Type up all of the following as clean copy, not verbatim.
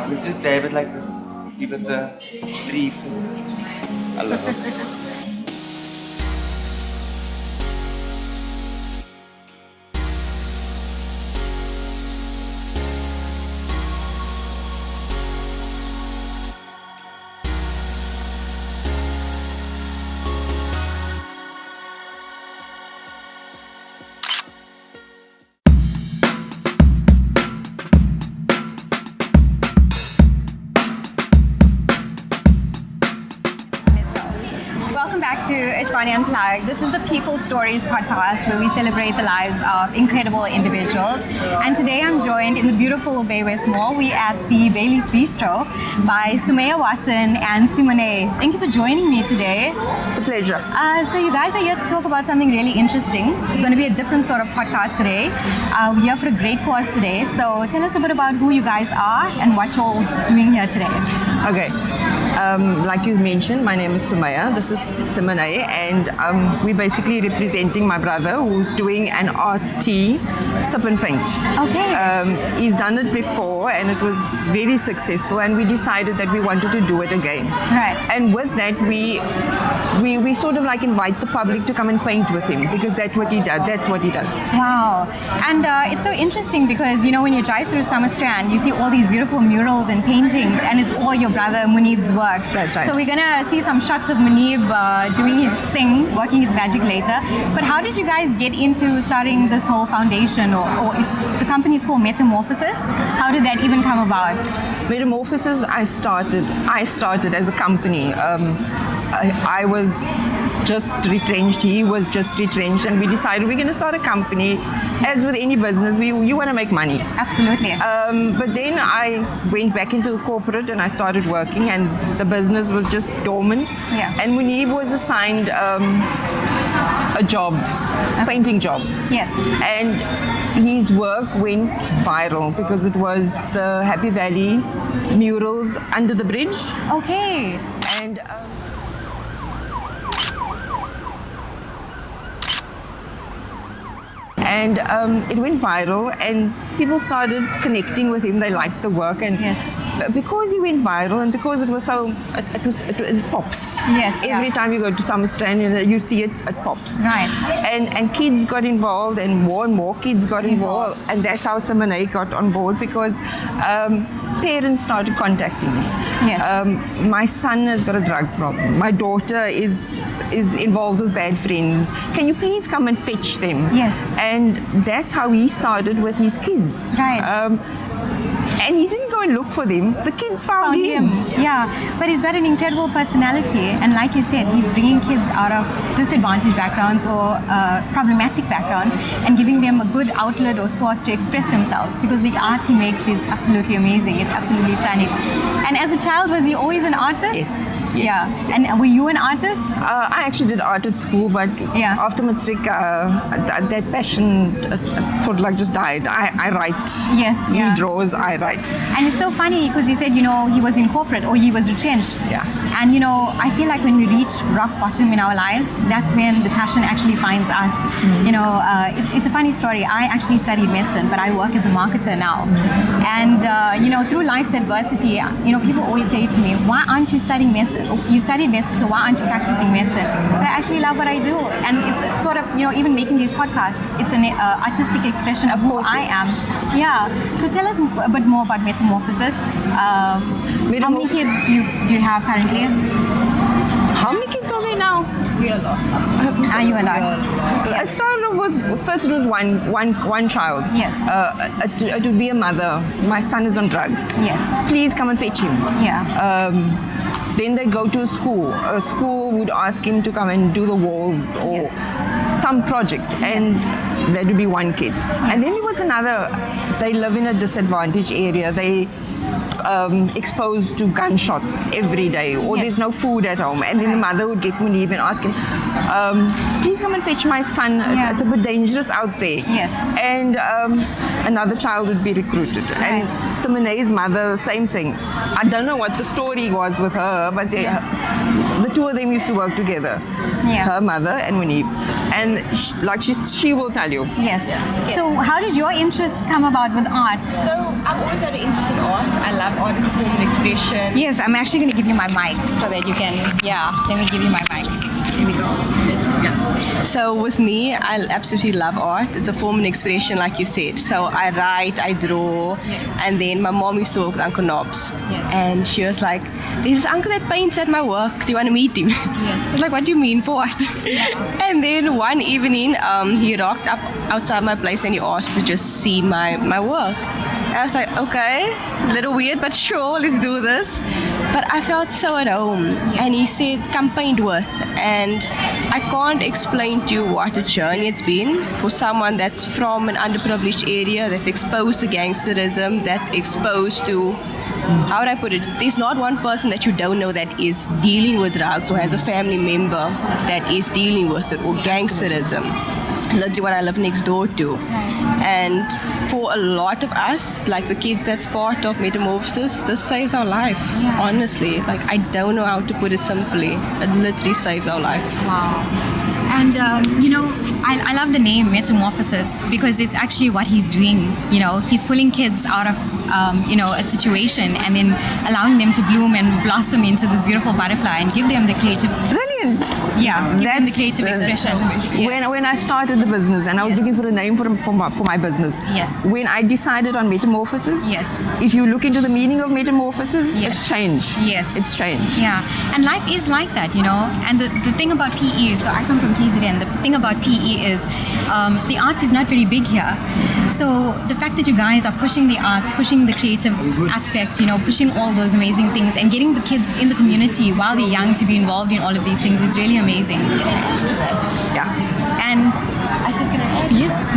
We'll just dab it like this. Give it the brief. I love it. To Ishvani Unplugged. This is the People Stories podcast where we celebrate the lives of incredible individuals. And today I'm joined in the beautiful Baywest Mall. We're at the Bay Leaf Bistro by Sumeya Wassin and Simonè. Thank you for joining me today. It's a pleasure. So you guys are here to talk about something really interesting. It's going to be a different sort of podcast today. We're here for a great cause today. So tell us a bit about who you guys are and what you're doing here today. Okay. Like you mentioned, my name is Sumeya. This is Simonè, and we're basically representing my brother who's doing an RT sip and paint. Okay. He's done it before and it was very successful, and we decided that we wanted to do it again. Right. And with that, we sort of like invite the public to come and paint with him because that's what he does. That's what he does. Wow. And it's so interesting because, you know, when you drive through Summer Strand, you see all these beautiful murals and paintings, and it's all your brother Muneeb's work. That's right. So we're going to see some shots of Muneeb doing his thing, working his magic later. But how did you guys get into starting this whole foundation, or it's the company's called Metamorphosis? How did that even come about? Metamorphosis, I started as a company. I was just retrenched, he was just retrenched, and we decided we're going to start a company. As with any business, you want to make money. Absolutely. But then I went back into the corporate and I started working, and the business was just dormant. Yeah. And Muneeb was assigned a job, a painting job. Yes. And his work went viral because it was the Happy Valley murals under the bridge. Okay. And it went viral, and people started connecting with him. They liked the work, and yes, because he went viral, and because it was so, it pops. Yes. Every time you go to Summer Strand, you see it pops. Right. And kids got involved, and more kids got involved, and that's how Simonè got on board because parents started contacting me. Yes. My son has got a drug problem. My daughter is involved with bad friends. Can you please come and fetch them? Yes. And that's how he started with his kids. Right. And he didn't go and look for them. The kids found him. Yeah, but he's got an incredible personality, and like you said, he's bringing kids out of disadvantaged backgrounds or problematic backgrounds and giving them a good outlet or source to express themselves, because the art he makes is absolutely amazing. It's absolutely stunning. And as a child, was he always an artist? Yes. Yeah. And were you an artist? I actually did art at school, but after matric, that passion sort of like just died. I write. Yes. He draws, I write. And it's so funny because you said, you know, he was in corporate or he was retrenched. Yeah. And, you know, I feel like when we reach rock bottom in our lives, that's when the passion actually finds us. Mm-hmm. You know, it's a funny story. I actually studied medicine, but I work as a marketer now. Mm-hmm. And, you know, through life's adversity, you know, people always say to me, why aren't you studying medicine? You studied medicine, so why aren't you practicing medicine? But I actually love what I do. And it's sort of, you know, even making these podcasts, it's an artistic expression of who I am. Yeah. So tell us a bit more about Metamorphosis. How many kids do you have currently? How many kids are there now? We are a lot. Are you a lot? It started off with, first it was one child. Yes. It would be a mother. My son is on drugs. Yes. Please come and fetch him. Yeah. Then they'd go to a school. A school would ask him to come and do the walls or some project, and that would be one kid. Yes. And then there was another. They live in a disadvantaged area. They exposed to gunshots every day, or there's no food at home, and then the mother would get Muneeb and ask him, please come and fetch my son, it's a bit dangerous out there. Yes. And another child would be recruited. And Simonè's mother, same thing. I don't know what the story was with her, but the the two of them used to work together. Yeah. Her mother and Muneeb. And she will tell you. Yes. So how did your interest come about with art? So I've always had an interest in art. I love art as a form of expression. Yes, I'm actually going to give you my mic so that you can, let me give you my mic. Here we go. So with me, I absolutely love art. It's a form of expression, like you said. So I write, I draw, and then my mom used to work with Uncle Nobs. And she was like, there's this uncle that paints at my work. Do you want to meet him? I was like, what do you mean, for what? And then one evening, he rocked up outside my place and he asked to just see my work. I was like, okay, a little weird, but sure, let's do this. But I felt so at home. And he said, come paint with. And I can't explain to you what a journey it's been for someone that's from an underprivileged area, that's exposed to gangsterism, that's exposed to, how would I put it? There's not one person that you don't know that is dealing with drugs or has a family member that is dealing with it, or gangsterism. Literally what I live next door to. And for a lot of us, like the kids that's part of Metamorphosis, this saves our life, honestly. Like, I don't know how to put it simply. It literally saves our life. Wow. And, I love the name Metamorphosis because it's actually what he's doing. He's pulling kids out of, a situation and then allowing them to bloom and blossom into this beautiful butterfly and give them the creative... Brilliant. Yeah, give them the creative expression. When I started the business and I was looking for a name for my business. Yes. When I decided on Metamorphosis. Yes. If you look into the meaning of Metamorphosis, it's change. Yes. It's change. Yeah. And life is like that, And the thing about PE, so I come from KZN, the thing about PE is the arts is not very big here. So the fact that you guys are pushing the arts, pushing the creative aspect, pushing all those amazing things and getting the kids in the community while they're young to be involved in all of these things is really amazing. Yeah. And I think yes.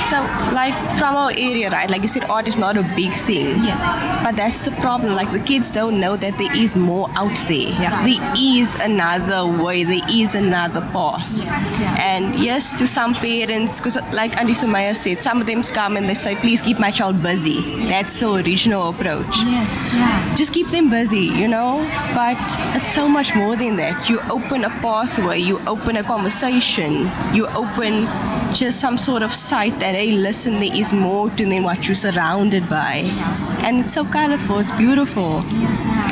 So, like, from our area, right, like you said, art is not a big thing. Yes. But that's the problem. Like, the kids don't know that there is more out there. Yeah. There is another way. There is another path. And yes, to some parents, because like Auntie Sumeya said, some of them come and they say, please keep my child busy. That's the original approach. Yes, yeah. Just keep them busy, But it's so much more than that. You open a pathway, you open a conversation, you open just some sort of sight that, hey, listen, there is more to than what you're surrounded by. Yes. And it's so colorful, it's beautiful. Yes, yeah.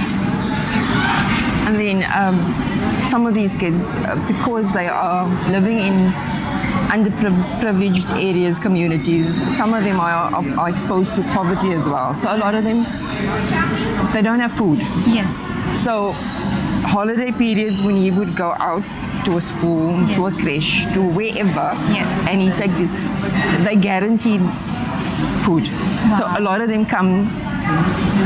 And then some of these kids, because they are living in underprivileged areas, communities, some of them are exposed to poverty as well. So a lot of them, they don't have food. Yes. So holiday periods when he would go out to a school, to a creche, to wherever, and he take this, they guaranteed food. Wow. So a lot of them come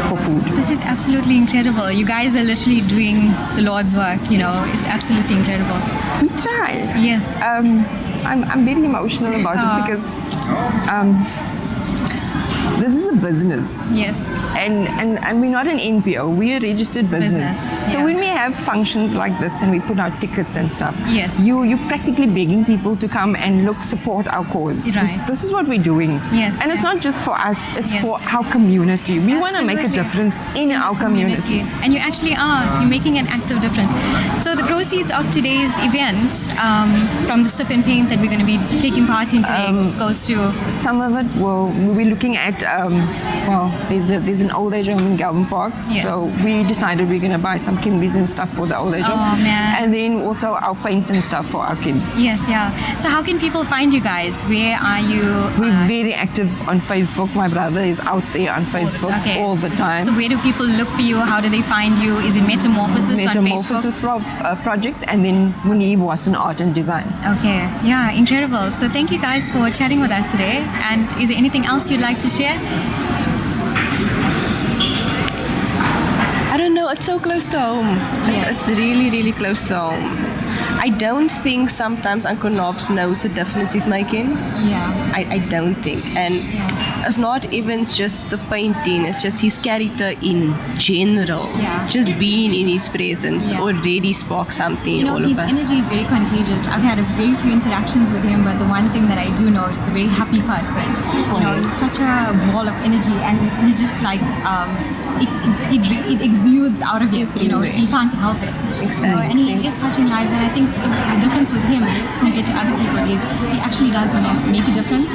for food. This is absolutely incredible. You guys are literally doing the Lord's work, It's absolutely incredible. We try. Yes. I'm very emotional about it because this is a business. Yes. And we're not an NPO, we're a registered business. So when we have functions like this and we put out tickets and stuff, you're practically begging people to come and support our cause. Right. This is what we're doing. Yes. And it's not just for us, it's for our community. We want to make a difference in our community. And you actually are. You're making an active difference. So the proceeds of today's event, from the sip and paint that we're going to be taking part in today, goes to... Some of it, we'll be looking at, there's an old age home in Galvin Park. Yes. So we decided we're going to buy some kimbies and stuff for the old age home. Oh, man. And then also our paints and stuff for our kids. Yes, yeah. So how can people find you guys? Where are you? We're very active on Facebook. My brother is out there on Facebook all the time. So where do people look for you? How do they find you? Is it Metamorphosis on Facebook? Metamorphosis Projects, and then Muneeb Wassin Art and Design. Okay, yeah, incredible. So thank you guys for chatting with us today. And is there anything else you'd like to share? I don't know, it's so close to home. It's really, really close to home. I don't think sometimes Uncle Nobs knows the difference he's making. Yeah. I don't think. And it's not even just the painting, it's just his character in general. Yeah. Just being in his presence Yeah. already sparks something You in know, all his of us. energy is very contagious. I've had a very few interactions with him, but the one thing that I do know is a very happy person. You know, he's such a ball of energy, and he just like it exudes out of him. You know, he can't help it. So, and he is touching lives, and I think the difference with him compared to other people is he actually does want to make a difference,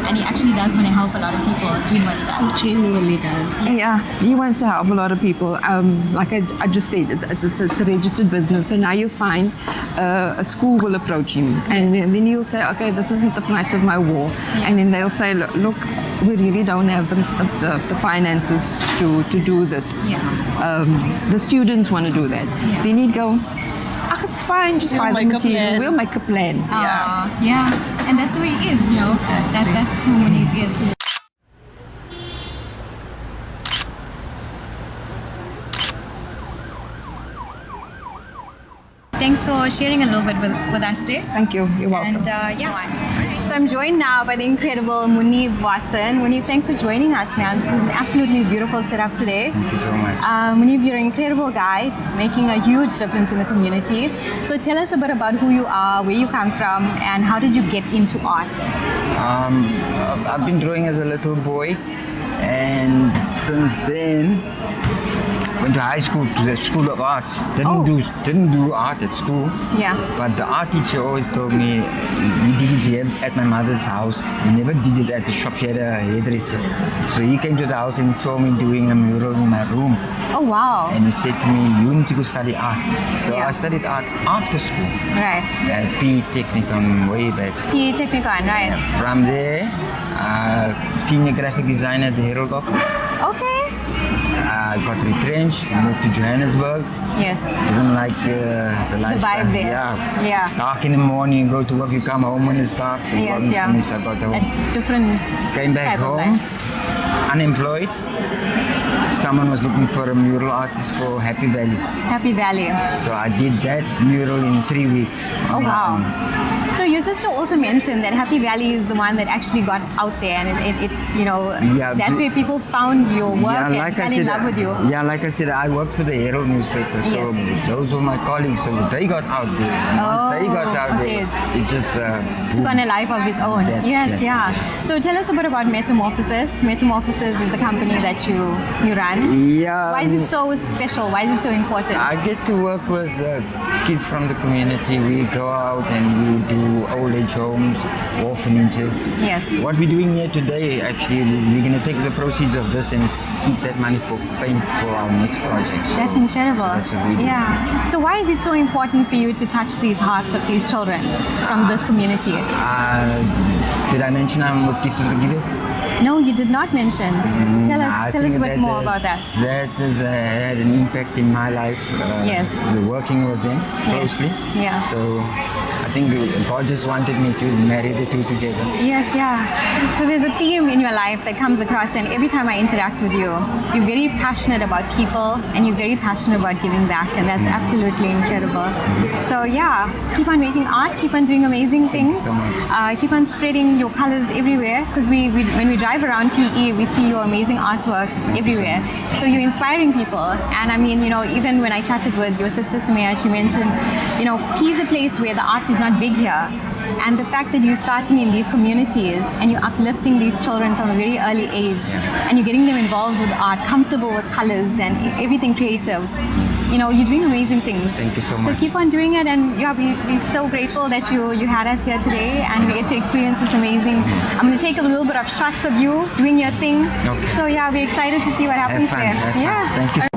and he actually does want to help a lot of people doing what he does. Genuinely does. Yeah, he wants to help a lot of people. Like I just said, it's a registered business. So now you find a school will approach him, and then he'll say, okay, this isn't the price of my wall. And then they'll say, look, we really don't have the finances to do this. Yeah. The students want to do that. Yeah. Then he'd go, it's fine, just We'll buy the make a material. plan. We'll make a plan. Yeah, and that's who he is. You know, that's who Muneeb is. Thanks for sharing a little bit with us today. Thank you. You're welcome. And so I'm joined now by the incredible Muneeb Wassin. Muneeb, thanks for joining us, man. This is an absolutely beautiful setup today. Thank you so much. Muneeb, you're an incredible guy, making a huge difference in the community. So tell us a bit about who you are, where you come from, and how did you get into art? I've been drawing as a little boy, and since then went to high school, to the School of Arts. Didn't do art at school. Yeah. But the art teacher always told me, he did his hair at my mother's house. He never did it at the shop. She had a hairdresser. So he came to the house and he saw me doing a mural in my room. Oh, wow. And he said to me, you need to go study art. So Yeah. I studied art after school Right. at PE Technicum way back. PE Technicon, right. From there, senior graphic designer at the Herald office. Okay. I got retrenched, moved to Johannesburg. Yes. Didn't like the lifestyle. vibe there. Yeah. Yeah. It's dark in the morning, you go to work, you come home when it's dark. So Yes, wasn't yeah. finished, I got home. A different Came back type of home, life. unemployed. Someone was looking for a mural artist for Happy Valley. Happy Valley. So I did that mural in 3 weeks. Oh, on my wow. own. So your sister also mentioned that Happy Valley is the one that actually got out there, and it you know, Yeah, that's where people found your work Yeah, and like I fell in said, love with you. Yeah, like I said, I worked for the Herald newspaper, so Yes. those were my colleagues. So they got out there. And once they got out okay. there, it just Took on a life of its own. Yes, Yes, yeah. So tell us a bit about Metamorphosis. Metamorphosis is the company that you run. Yeah. Why is it so special? Why is it so important? I get to work with kids from the community. We go out and we do old age homes, orphanages. Yes. What we're doing here today, actually, we're going to take the proceeds of this and keep that money for paint for our next project. So That's incredible. That's what we do. Yeah. So why is it so important for you to touch these hearts of these children from this community? Did I mention I'm with Gift of the Givers? No, you did not mention. Tell I us a think bit more about that. That has had an impact in my life. Yes. Working with them closely. Yeah. So I think God just wanted me to marry the two together. Yes, yeah. So there's a theme in your life that comes across, and every time I interact with you, you're very passionate about people and you're very passionate about giving back, and that's absolutely incredible. So yeah, keep on making art, keep on doing amazing things, so much. keep on spreading your colors everywhere, because when we drive around PE, we see your amazing artwork everywhere. So you're inspiring people, and I mean, you know, even when I chatted with your sister Sumeya, she mentioned, you know, PE is a place where the arts is not big here. And the fact that you're starting in these communities and you're uplifting these children from a very early age, and you're getting them involved with art, comfortable with colors and everything creative, you know, you're doing amazing things. Thank you so So much. keep on doing it, and yeah, we're so grateful that you had us here today, and we get to experience this amazing. I'm going to take a little bit of shots of you doing your thing. Okay. So yeah, we're excited to see what happens Have fun. there. Have fun. Yeah. Thank you.